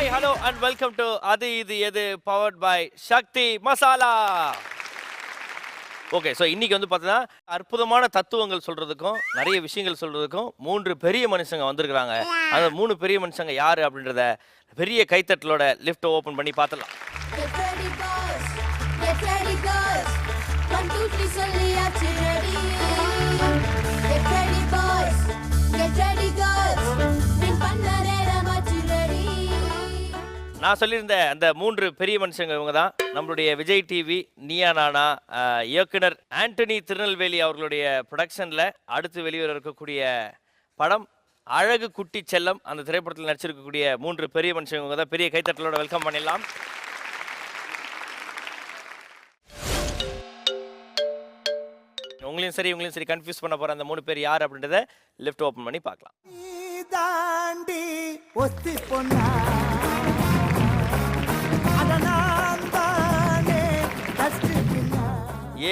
Hi hello and welcome to அது இது எது powered by Sakthi Masala. Okay, so இன்னைக்கு வந்து பார்த்தீங்கன்னா அற்புதமான தத்துவங்கள் சொல்றதுக்கும் நிறைய விஷயங்கள் சொல்றதுக்கும் 3 பெரிய மனுஷங்க வந்திருக்கிறாங்க. அந்த 3 பெரிய மனுஷங்க யாரு அப்படின்றத பெரிய கைத்தட்டலோட லிஃப்ட் ஓபன் பண்ணி பார்த்துடலாம். நான் சொல்லியிருந்த அந்த 3 பெரிய மனுஷங்க இவங்க தான் நம்மளுடைய விஜய் டிவி நீயா நானா இயக்குனர் ஆண்டனி திருநெல்வேலி அவர்களுடைய ப்ரொடக்ஷனில் அடுத்து வெளிவர இருக்கக்கூடிய படம் அழகு குட்டி செல்லம். அந்த திரைப்படத்தில் நடிச்சிருக்கக்கூடிய 3 பெரிய மனுஷங்க தான். பெரிய கைத்தட்டலோட வெல்கம் பண்ணிடலாம். உங்களையும் சரி கன்ஃபியூஸ் பண்ண போற அந்த 3 பேர் யார் அப்படின்றத லிஃப்ட் ஓபன் பண்ணி பார்க்கலாம்.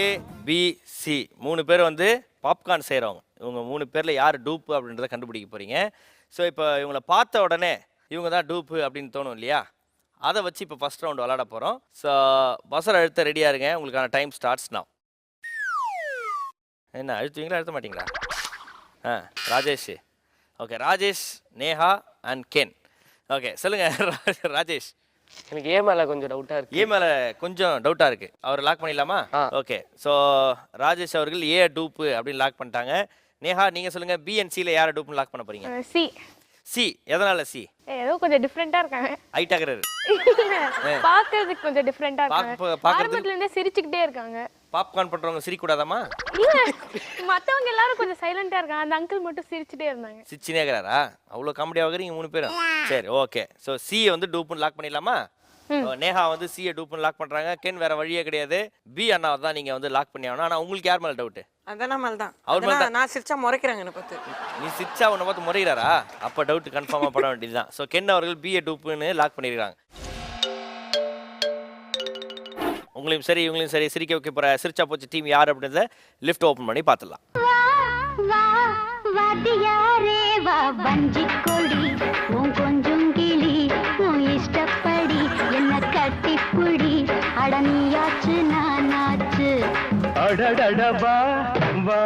ABC 3 பேர் வந்து பாப்கார்ன் செய்கிறவங்க. இவங்க 3 பேரில் யார் டூப்பு அப்படின்றத கண்டுபிடிக்க போகிறீங்க. ஸோ இப்போ இவங்களை பார்த்த உடனே இவங்க தான் டூப்பு அப்படின்னு தோணும் இல்லையா? அதை வச்சு இப்போ ஃபஸ்ட் ரவுண்ட் விளாட போகிறோம். ஸோ பஸ்ஸர் அழுத்த ரெடியாக இருங்க. உங்களுக்கான டைம் ஸ்டார்ட்ஸ் நவ். என்ன அழுத்துவீங்களா அழுத்த மாட்டிங்களா? Rajesh. Okay, Rajesh, Neha and Ken. Okay, சொல்லுங்கள் ராஜேஷ். எனக்கு ஏ மேல கொஞ்சம் டவுட்டா இருக்கு. ஏ மேல கொஞ்சம் டவுட்டா இருக்கு. அவர் லாக் பண்ணிடலாமா? ஓகே, ஸோ ராஜேஷ் அவர்கள் ஏ டூப்பு அப்படின்னு லாக் பண்ணிட்டாங்க. நேஹா நீங்க சொல்லுங்க, பி அண்ட் சில யாரை டூப்னு லாக் பண்ண போறீங்க? சி. சி எதனால சி? ஏதோ கொஞ்சம் டிஃபரெண்டா இருக்காங்க. ஐட்டாகரர் பாக்குறதுக்கு கொஞ்சம் டிஃபரெண்டா இருக்காங்க. ஆரம்பத்துல இருந்தே சிரிச்சுக்கிட்டே இருக்காங்க. பாப்கார்ன் பண்றவங்க சிரிக்க கூடாதாமா? இல்ல, மத்தவங்க எல்லாரும் கொஞ்சம் சைலண்டா இருக்காங்க. அந்த அங்கிள் மட்டும் சிரிச்சுட்டே இருந்தாங்க. சிரிச்சுனே இருக்கிறாரா? அவ்வளவு காமெடியா ஆகுறீங்க 3 பேரும். சரி, ஓகே. ஸோ சி வந்து டூப்னு லாக் பண்ணிடலாமா? நேஹா வந்து சியை டூப்னு லாக் பண்றாங்க. கென் வேற வழியே கிடையாது. பி அண்ணா தான் நீங்க வந்து லாக் பண்ணி ஆகணும். ஆனா உங்களுக்கு யார் மேல டவுட்? அதெல்லாம் மேல தான். அவர் மேல நான் சிரிச்சா முறைக்கிறாங்க என்ன பார்த்து. நீ சிரிச்சா உன்னை பார்த்து முறைகிறாரா? அப்ப டவுட் கன்ஃபார்மா பட வேண்டியதுதான். ஸோ கென் அவர்கள் பிஏ டூப்னு லாக் பண்ணிருக்காங்க. உங்களையும் சரி இவங்களையும் சரி சிரிக்க வைக்க போற சிரிச்சா போச்சு டீம் யார் அப்படின்றத லிஃப்ட் ஓபன் பண்ணி பார்த்துடலாம். அடடடபா வா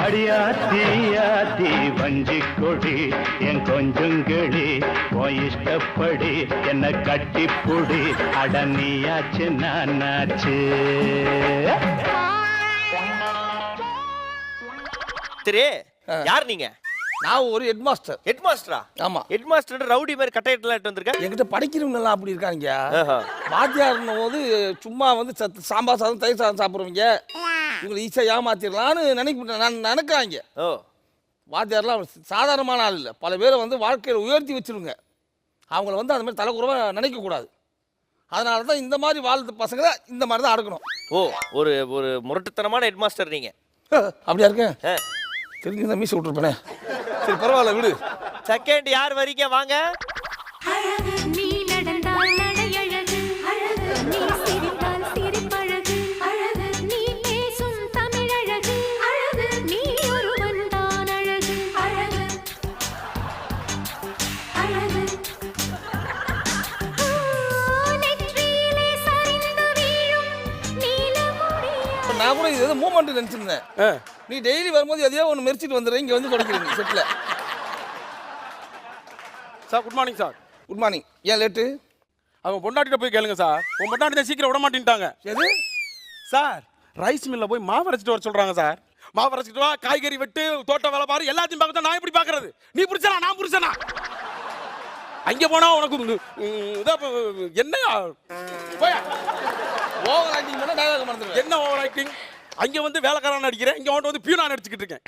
அடியாத்தி ஆத்தி வஞ்சி கொடி என் கொஞ்சங்களி உன் இஷ்டப்படி என்ன கட்டிப்புடி அடனியாச்சு நானாச்சு. சரி, யார் நீங்க? நான் ஒரு ஹெட் மாஸ்டர். ஹெட் மாஸ்டரா? ஆமா. ஹெட் மாஸ்டர் ரவுடி மாதிரி கட்டையெல்லாம் எடுத்து வந்திருக்கேன். என்கிட்ட படிக்கிறவங்க எல்லாம் அப்படி இருக்காங்க. வாத்தியார்னும் போது சும்மா வந்து சாம்பார் சாதம் தயிர் சாதம் சாப்பிட்றவங்க இவங்களை ஈஸியாக ஏமாத்திடலான்னு நினைக்கிறாங்க. ஓ, வாத்தியார்லாம் சாதாரணமான ஆள் இல்லை. பல பேரை வந்து வாழ்க்கையில் உயர்த்தி வச்சிருங்க. அவங்கள வந்து அந்த மாதிரி தலைக்குறவாக நினைக்கக்கூடாது. அதனால தான் இந்த மாதிரி வாழ்த்து பசங்க தான் இந்த மாதிரி தான் அடுக்கணும். ஓ, ஒரு ஒரு முரட்டுத்தனமான ஹெட் மாஸ்டர் நீங்க. அப்படியா இருக்கேன்? தெரிஞ்சு மீசி விட்டுருப்பேனே. சரி பரவாயில்ல விடு. செகண்ட் யார் வரீங்க? வாங்க. நீ நடந்தால் நடையழகு, நீ சிரித்தால் சிரிப்பழகு, நீ பேசும் தமிழழகு, நீ ஒருவன் தான் அழகு, நெற்றியிலே சரிந்து வீழும் நீலமுடிய. நான் கூட இது ஏதோ மூமெண்ட் நினச்சிருந்தேன். நீ டெய்லி வரும்போது எதையோ ஒன்று மெரிச்சிட்டு வந்துடுறேன். இங்கே வந்து தொடக்கிறீங்க settle. Sir good morning sir. Good morning. ஏன் லேட்டு? அவங்க பொண்டாட்டிட்ட போய் கேளுங்க சார். உன் பொண்டாட்டி தான் சீக்கிரம் விட மாட்டேன்ட்டாங்க. எது சார்? ரைஸ் மில்ல போய் மாவு அரைச்சிட்டு வர சொல்றாங்க சார். மாவு அரைச்சிட்டு வா, காய்கறி வெட்டு, தோட்டம் வேலை பாரு, எல்லாத்தையும் பார்க்க நான் எப்படி பார்க்கறது? நீ புரிச்சனா நான் புரிச்சனா? அங்கே போனா உனக்கு என்ன ஓவர் ஆக்டிங் பண்ண டயலாக் மறந்துடுவேன். என்ன ஓவர் ஆக்டிங்? அங்கே வந்து வேலைக்காரன் நடிக்கிறேன், இங்கே வந்து பியூனா நடிச்சுக்கிட்டு இருக்கேன்.